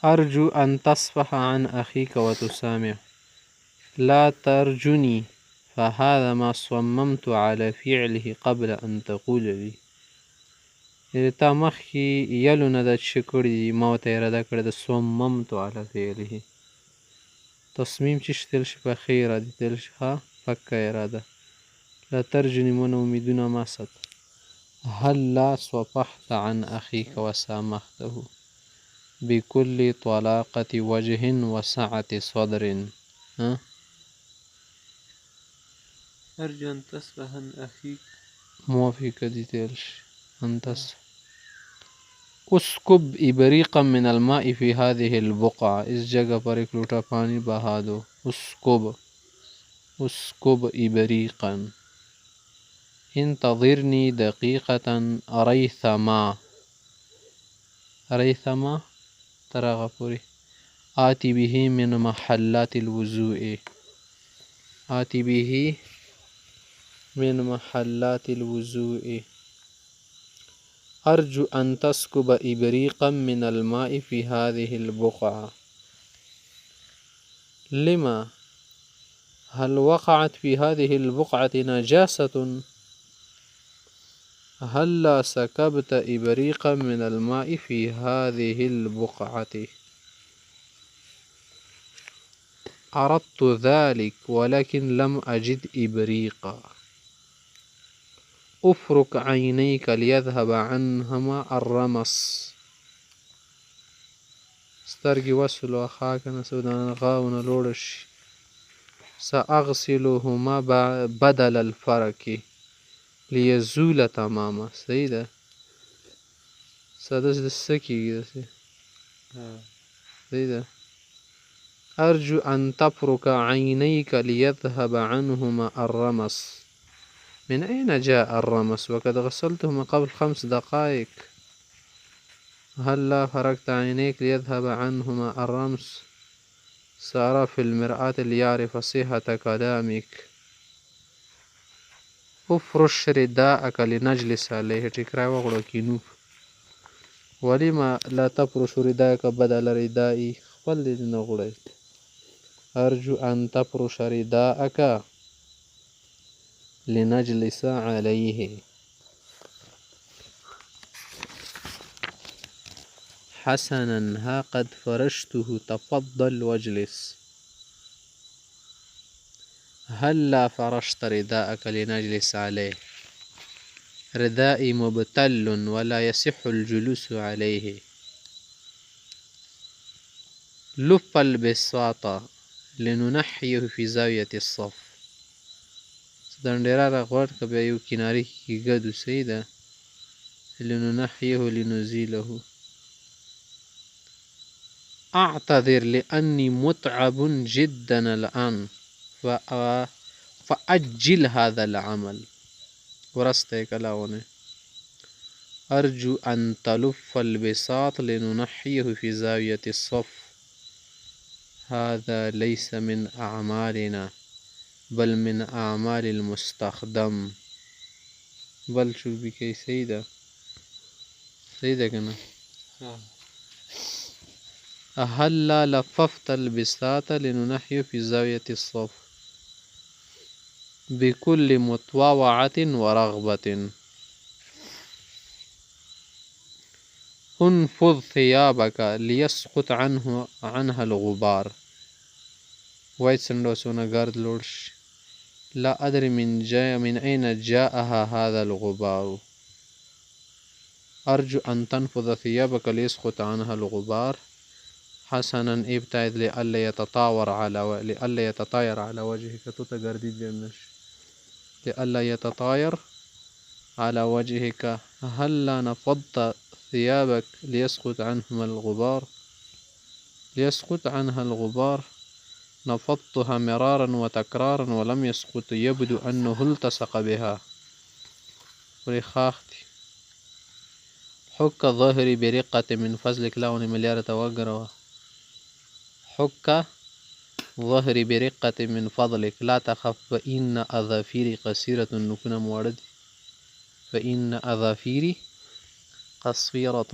أرجو أن تصفح عن أخيك وتسامح لا ترجني فهذا ما صممت على فعله قبل أن تقول لي. تا مخکې یلو نه دا چې کړي دي ما ورته اراده کړې ده صممت على فعله. تصمیم چې تل شي په ښې ارادې تل شي ښه پکه اراده. لا ترجني من امیدونه ما سات. هلا صفحت عن أخيك وسامحته بكل طلاقة وجه وسعة صدر. أرجو أن تصفح عن أخيك موافق دي تلش أن تصفح. اسكب إبريقا من الماء في هذه البقعة. इस जगह पर एक लोटा पानी बहा दो. اسكب إبريقا. انتظرني دقيقة ريثما ترى غفوري آتي به من محلات الوضوء. أرجو أن تسكب إبريقا من الماء في هذه البقعة. لما؟ هل وقعت في هذه البقعة نجاسة؟ هلا سكبت إبريقا من الماء في هذه البقعة. أردت ذلك ولكن لم أجد إبريقا. أفرك عينيك ليذهب عنهما الرمس. سترګې وسولو خاک نه سودان غاونه لوړ شي. سأغسلهما بدل الفرك ليزول تماما. صحیح ده ساده څه کېږي داسې صحیح ده. أرجو أن تفرك عينيك ليذهب عنهما الرمس. من أين جاء الرمس وقد غسلتهما قبل 5 دقائق؟ هلا فركت عينيك ليذهب عنهما الرمس. سأرى في المرآة ليعرف صحة كلامك. افرش رداءك لنجلس عليه. ټیکرای وغوړه کینو. ولما لا تفرش رداءك بدل ردائي. خپل دې نه غوړئ. أرجو أن تفرش رداءك لنجلس عليه. حسنا ها قد فرشته تفضل واجلس. هلا فرشت رداءك لنجلس عليه. ردائي مبتل ولا يصح الجلوس عليه. لف البساط لننحيه في زاوية الصف. دنډیرا را غوړ که بیا یو کنارې کې ګدو. صحیح ده. لننحيه لنزيله. أعتذر لأني متعب جدا الآن فأجل هذا العمل. ورسته کلاونه. أرجو أن تلف البساط لننحيه في زاوية الصف. هذا ليس من أعمالنا بل من أعمال المستخدم. بل شو بكي سيدة سيدة كنا. هلا لففت البساط لننحيه في زاوية الصف بكل مطوعة ورغبة. انفض ثيابك ليسقط عنها الغبار. وايد سندوسونا غارد لورش. لا أدري من أين جاءها هذا الغبار. أرجو أن تنفض ثيابك ليسقط عنها الغبار. حسنا ابتعد لئلا يتطاير على وجهك. لئلا يتطاير على وجهك. هلا نفضت ثيابك ليسقط عنها الغبار. نفضتها مرارا وتكرارا ولم يسقط. يبدو أنه التصق بها. ورخاختي حك ظهري برقة من فضلك. لاوني مليارة وقروا. حك ظهري برقة من فضلك. لا تخف فإن أظافيري قصيرة. نكون موارد. فإن أظافيري قصيرة.